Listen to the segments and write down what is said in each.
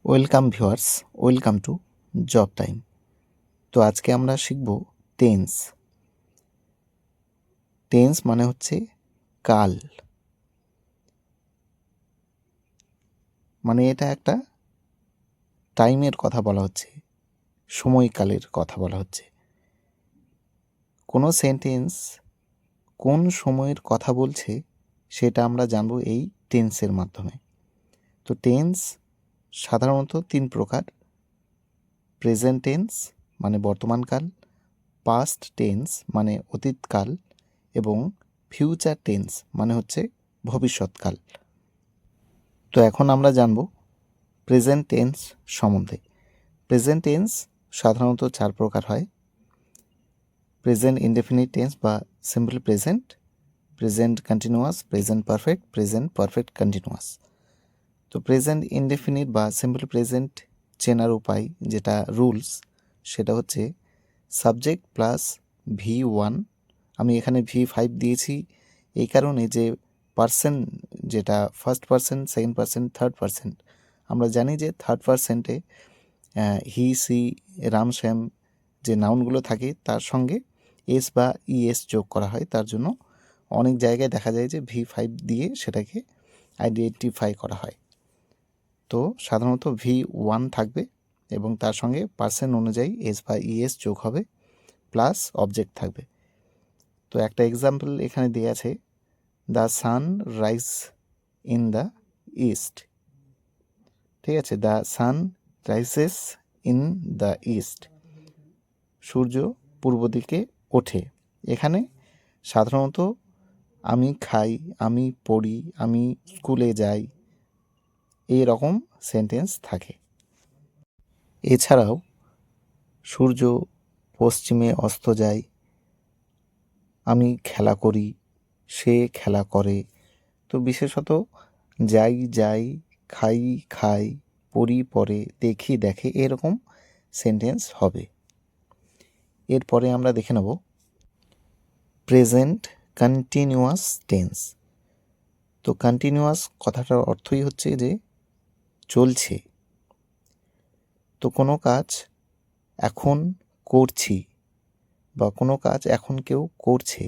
Welcome viewers, welcome to job time. তো আজকে আমরা শিখব টেন্স। টেন্স মানে হচ্ছে কাল, মানে এটা একটা টাইমের কথা বলা হচ্ছে, সময়কালের কথা বলা হচ্ছে। কোনো সেন্টেন্স কোন সময়ের কথা বলছে সেটা আমরা জানবো এই টেন্সের মাধ্যমে। তো টেন্স সাধারণত 3 প্রকার: প্রেজেন্ট টেন্স মানে বর্তমানকাল, পাস্ট টেন্স মানে অতীতকাল এবং ফিউচার টেন্স মানে হচ্ছে ভবিষ্যৎকাল। তো এখন আমরা জানব প্রেজেন্ট টেন্স সম্বন্ধে। প্রেজেন্ট টেন্স সাধারণত 4 প্রকার হয়: প্রেজেন্ট ইনডেফিনিট টেন্স বা simple present, present continuous, present perfect, present perfect continuous. তো প্রেজেন্ট ইনডেফিনিট বা সিম্পল প্রেজেন্ট চেনার উপায়, যেটা রুলস, সেটা হচ্ছে সাবজেক্ট প্লাস V1। আমি এখানে V5 দিয়েছি এই কারণে যে পার্সন, যেটা first person, second person, third person, আমরা জানি যে থার্ড পার্সেন্টে হি, সি, রাম, শ্যাম যে নাউনগুলো থাকে তার সঙ্গে এস বা ইএস যোগ করা হয়। তার জন্য অনেক জায়গায় দেখা যায় যে V5 দিয়ে সেটাকে আইডেন্টিফাই করা হয়। তো সাধারণত V1 থাকবে এবং তার সঙ্গে পার্সন অনুযায়ী এস বা ইএস যোগ হবে, প্লাস অবজেক্ট থাকবে। তো একটা এক্সাম্পল এখানে দেওয়া আছে, the sun rise in the east. ঠিক আছে, the sun rises in the east, সূর্য পূর্ব দিকে ওঠে। এখানে সাধারণত আমি খাই, আমি পড়ি, আমি স্কুলে যাই, এই রকম সেন্টেন্স থাকে। এছাড়াও সূর্য পশ্চিমে অস্ত যায়, আমি খেলা করি, সে খেলা করে। তো বিশেষত যাই যাই, খাই খাই, পড়ি পড়ে, দেখি দেখে, এরকম সেন্টেন্স হবে। এরপরে আমরা দেখে নেব প্রেজেন্ট কন্টিনিউয়াস টেন্স। তো কন্টিনিউয়াস কথাটার অর্থই হচ্ছে যে চলছে। তো কোনো কাজ এখন করছি বা কোনো কাজ এখন কেউ করছে,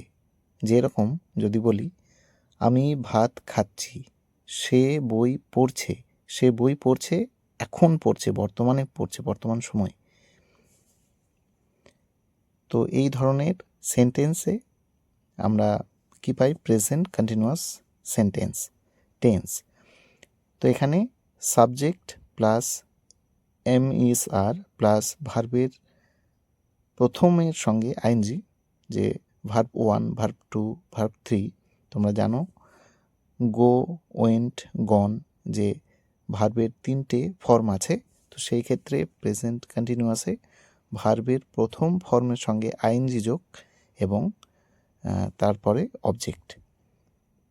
যেরকম যদি বলি আমি ভাত খাচ্ছি, সে বই পড়ছে, সে বই পড়ছে, এখন পড়ছে, বর্তমানে পড়ছে, বর্তমান সময়। তো এই ধরনের সেন্টেন্সে আমরা কি পাই? Present continuous sentence, tense. তো এখানে সাবজেক্ট প্লাস MSR প্লাস ভার্বের প্রথমের সঙ্গে আইএনজি, যে ভার্ব 1, ভার্ব 2, ভার্ব 3। তোমরা জানো গো, ওয়েন্ট, গন, যে ভার্বের 3টে ফর্ম আছে। তো সেই ক্ষেত্রে প্রেজেন্ট কন্টিনিউয়াসে ভার্বের প্রথম ফর্মের সঙ্গে আইএনজি যোগ এবং তারপরে অবজেক্ট।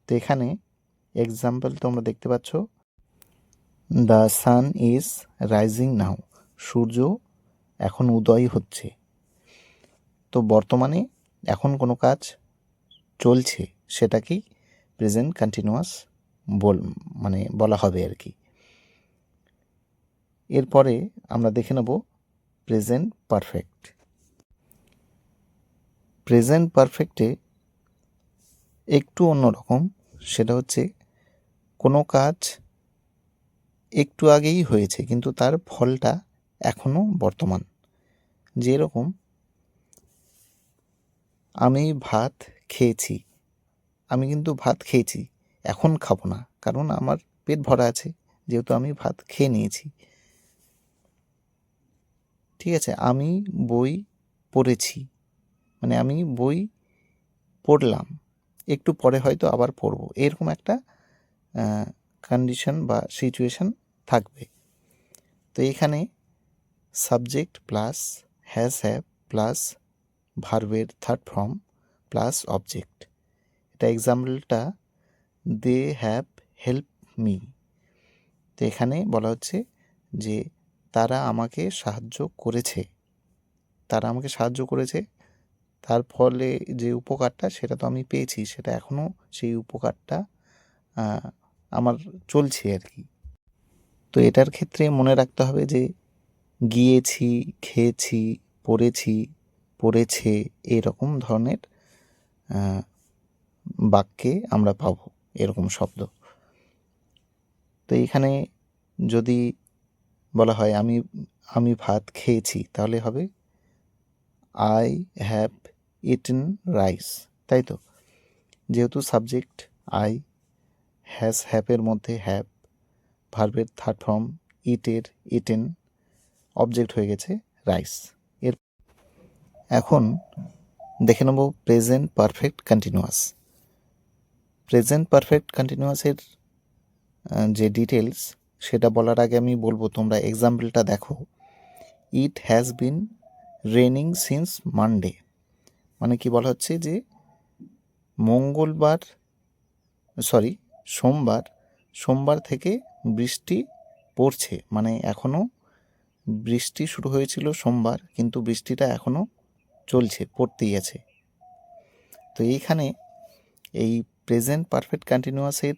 তো এখানে এক্সাম্পল তোমরা দেখতে পাচ্ছ, দ্য সান ইজ রাইজিং নাও, সূর্য এখন উদয় হচ্ছে। তো বর্তমানে এখন কোনো কাজ চলছে, সেটাকেই প্রেজেন্ট কন্টিনিউয়াস বলা হবে আর কি। এরপরে আমরা দেখে নেব প্রেজেন্ট পারফেক্ট। প্রেজেন্ট পারফেক্টে একটু অন্যরকম, সেটা হচ্ছে কোনো কাজ একটু আগেই হয়েছে কিন্তু তার ফলটা এখনও বর্তমান। যেরকম আমি ভাত খেয়েছি, আমি কিন্তু ভাত খেয়েছি, এখন খাবো না, কারণ আমার পেট ভরা আছে, যেহেতু আমি ভাত খেয়ে নিয়েছি। ঠিক আছে, আমি বই পড়েছি, মানে আমি বই পড়লাম, একটু পরে হয়তো আবার পড়বো, এরকম একটা কন্ডিশন বা সিচুয়েশন থাকবে। তো এখানে সাবজেক্ট প্লাস হ্যাভ প্লাস ভার্বের থার্ড ফর্ম প্লাস অবজেক্ট। এটা এক্সাম্পলটা দে হ্যাভ হেল্প মি। তো এখানে বলা হচ্ছে যে তারা আমাকে সাহায্য করেছে, তারা আমাকে সাহায্য করেছে, তার ফলে যে উপকারটা সেটা তো আমি পেয়েছি, সেটা এখনও সেই উপকারটা আমার চলছে আর কি। তো এটার ক্ষেত্রে মনে রাখতে হবে যে গিয়েছি, খেয়েছি, পড়েছি, পড়েছে, এরকম ধরনের বাক্যে আমরা পাবো এরকম শব্দ। তো এখানে যদি বলা হয় আমি ভাত খেয়েছি, তাহলে হবে আই হ্যাভ ইটেন রাইস, তাই তো? যেহেতু সাবজেক্ট আই, হ্যাজ হ্যাভের মধ্যে হ্যাভ, ভার্বের থার্ড ফর্ম ইটের ইটেন, অবজেক্ট হয়ে গেছে রাইস। এখন দেখে নেব present perfect continuous. Present perfect কন্টিনিউয়াসের যে ডিটেলস সেটা বলার আগে আমি বলবো তোমরা এক্সাম্পলটা দেখো। It has been raining since Monday, মানে কি বলা হচ্ছে যে সোমবার থেকে বৃষ্টি পড়ছে, মানে এখনও বৃষ্টি শুরু হয়েছিল সোমবার, কিন্তু বৃষ্টিটা এখনও চলছে, পড়তেই আছে। তো এইখানে এই প্রেজেন্ট পারফেক্ট কন্টিনিউয়াসের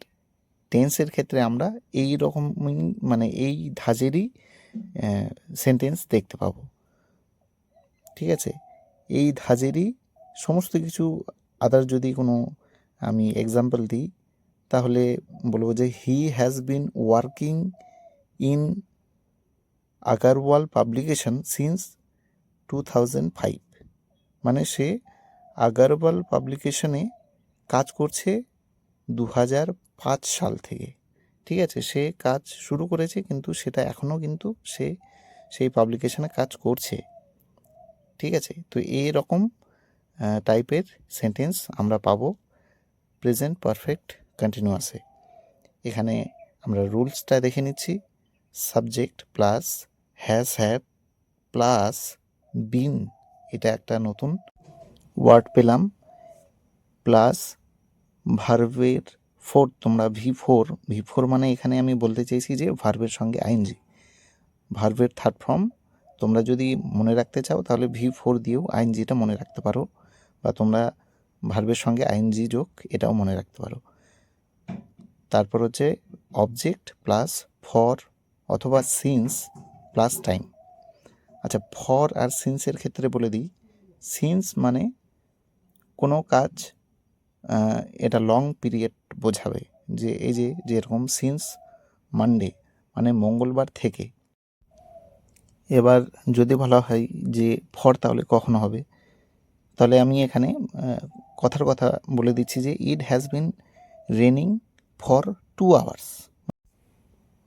টেন্সের ক্ষেত্রে আমরা এই রকমই, মানে এই ধাঁচেরই সেন্টেন্স দেখতে পাবো, ঠিক আছে? এই ধাঁচেরই সমস্ত কিছু। আদার যদি কোনো আমি এক্সাম্পল দিই, তাহলে বলবো যে he has been working in Agarwal publication since 2005, মানে সে আগারওয়াল পাবলিকেশনে কাজ করছে 2005 সাল থেকে, ঠিক আছে? সে কাজ শুরু করেছে, কিন্তু সেটা এখনও কিন্তু সে সেই পাবলিকেশনে কাজ করছে, ঠিক আছে? তো এরকম টাইপের সেন্টেন্স আমরা পাবো প্রেজেন্ট পারফেক্ট কন্টিনিউয়াসে। এখানে আমরা রুলসটা দেখে নিচ্ছি। Subject plus has have plus been, এটা একটা নতুন ওয়ার্ড পেলাম, প্লাস ভার্বের ফোর, তোমরা ভি ফোর মানে এখানে আমি বলতে চাইছি যে ভার্বের সঙ্গে আইএনজি, ভার্বের থার্ড ফর্ম তোমরা যদি মনে রাখতে চাও তাহলে ভি4 দিয়েও আইএনজিটা মনে রাখতে পারো, বা তোমরা ভার্বের সঙ্গে আইএনজি যোগ এটাও মনে রাখতে পারো। তারপর হচ্ছে অবজেক্ট প্লাস ফর অথবা সিন্স প্লাস টাইম। আচ্ছা, ফর আর সিন্সের ক্ষেত্রে বলে দিই, সিন্স মানে কোনো কাজ, এটা লং পিরিয়ড বোঝাবে, যে এই যে যেরকম সিন্স মানডে মানে মঙ্গলবার থেকে। এবার যদি বলা হয় যে ফর, তাহলে কখন হবে? তাহলে আমি এখানে কথার কথা বলে দিচ্ছি যে it has been raining for 2 hours,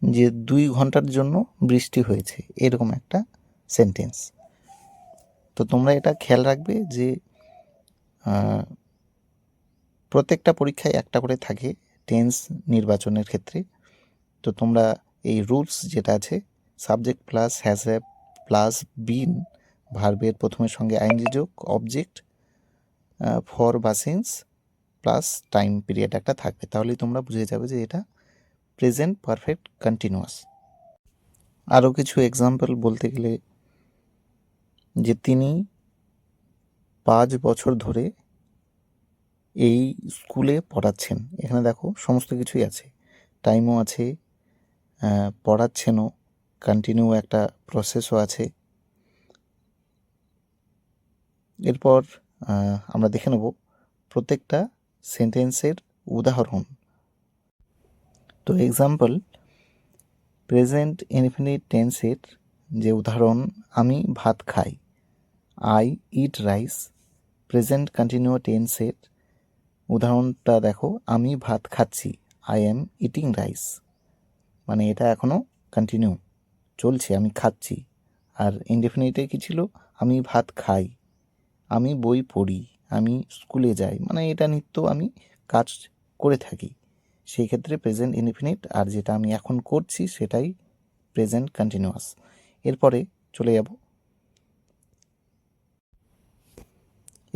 যে 2 ঘন্টার জন্য বৃষ্টি হয়েছে, এরকম একটা সেন্টেন্স। তো তোমরা এটা খেয়াল রাখবে যে প্রত্যেকটা পরীক্ষায় একটা করে থাকে টেন্স নির্বাচনের ক্ষেত্রে। তো তোমরা এই রুলস যেটা আছে, subject plus has have plus been, ভার্বের প্রথমের সঙ্গে আইএনজি যোগ, অবজেক্ট ফর বা সিন্স প্লাস টাইম পিরিয়ড একটা থাকবে, তাহলেই তোমরা বুঝে যাবে যে এটা প্রেজেন্ট পারফেক্ট কন্টিনিউয়াস। আরও কিছু এক্সাম্পল বলতে গেলে, যে তিনি 5 বছর ধরে এই স্কুলে পড়াচ্ছেন, এখানে দেখো সমস্ত কিছুই আছে, টাইমও আছে, পড়াচ্ছেনও, কন্টিনিউ একটা প্রসেসও আছে। এরপর আমরা দেখে নেব প্রত্যেকটা সেন্টেন্সের উদাহরণ। তো এক্সাম্পল, প্রেজেন্ট ইনফিনিট টেন্সের যে উদাহরণ, আমি ভাত খাই, I eat rice. Present continue টেন্সের উদাহরণটা দেখো, আমি ভাত খাচ্ছি, আই এম ইটিং রাইস, মানে এটা এখনও কন্টিনিউ চলছে, আমি খাচ্ছি। আর ইনডেফিনিটে কী ছিল, আমি ভাত খাই, আমি বই পড়ি, আমি স্কুলে যাই, মানে এটা নিত্য আমি কাজ করে থাকি, সেই ক্ষেত্রে প্রেজেন্ট ইনডেফিনিট, আর যেটা আমি এখন করছি সেটাই প্রেজেন্ট কন্টিনিউয়াস। এরপরে চলে যাব,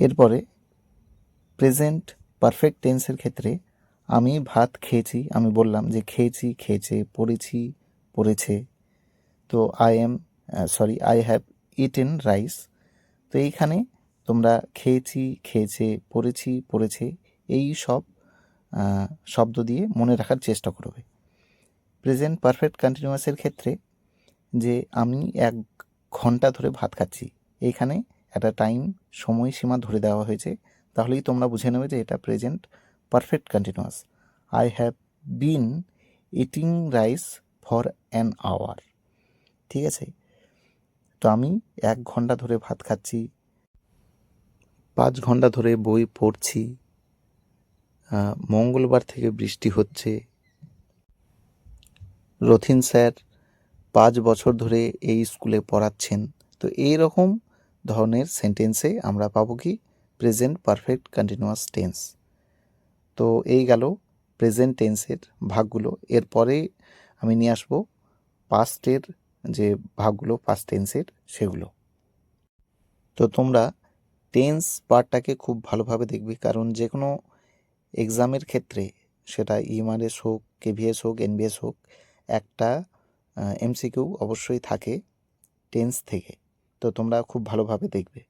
এরপরে প্রেজেন্ট পারফেক্ট টেন্সের ক্ষেত্রে আমি ভাত খেয়েছি, আমি বললাম যে খেয়েছি, খেয়েছে, পড়েছি, পড়েছে। তো আই হ্যাভ ইটেন রাইস। তো এইখানে তোমরা খেয়েছি, খেয়েছে, পড়েছি, পড়েছে, এই সব শব্দ দিয়ে মনে রাখার চেষ্টা করবে। প্রেজেন্ট পারফেক্ট কন্টিনিউয়াসের ক্ষেত্রে যে আমি 1 ঘন্টা ধরে ভাত খাচ্ছি, এইখানে একটা টাইম সময়সীমা ধরে দেওয়া হয়েছে, তাহলেই তোমরা বুঝে নেবে যে এটা present perfect continuous. I have been eating rice for an hour. ঠিক আছে, তো আমি 1 ঘন্টা ধরে ভাত খাচ্ছি, 5 ঘন্টা ধরে বই পড়ছি, মঙ্গলবার থেকে বৃষ্টি হচ্ছে, রথিন স্যার 5 বছর ধরে এই স্কুলে পড়াচ্ছেন। তো এইরকম ধরনের সেন্টেন্সে আমরা পাবো কি প্রেজেন্ট পারফেক্ট কন্টিনিউয়াস টেন্স। তো এই গেল প্রেজেন্ট টেন্সের ভাগগুলো। এরপরে আমি নিয়ে আসবো পাস্টের যে ভাগগুলো, পাস্ট টেন্সের সেগুলো। তো তোমরা টেন্স পার্টটাকে খুব ভালোভাবে দেখবে, কারণ যে কোনো এক্সামের ক্ষেত্রে সেটা ইএমআরএস হোক, কেভিএস হোক, এনবিএস হোক, একটা এমসিকিউ অবশ্যই থাকে টেন্স থেকে। তো তোমরা খুব ভালোভাবে দেখবে।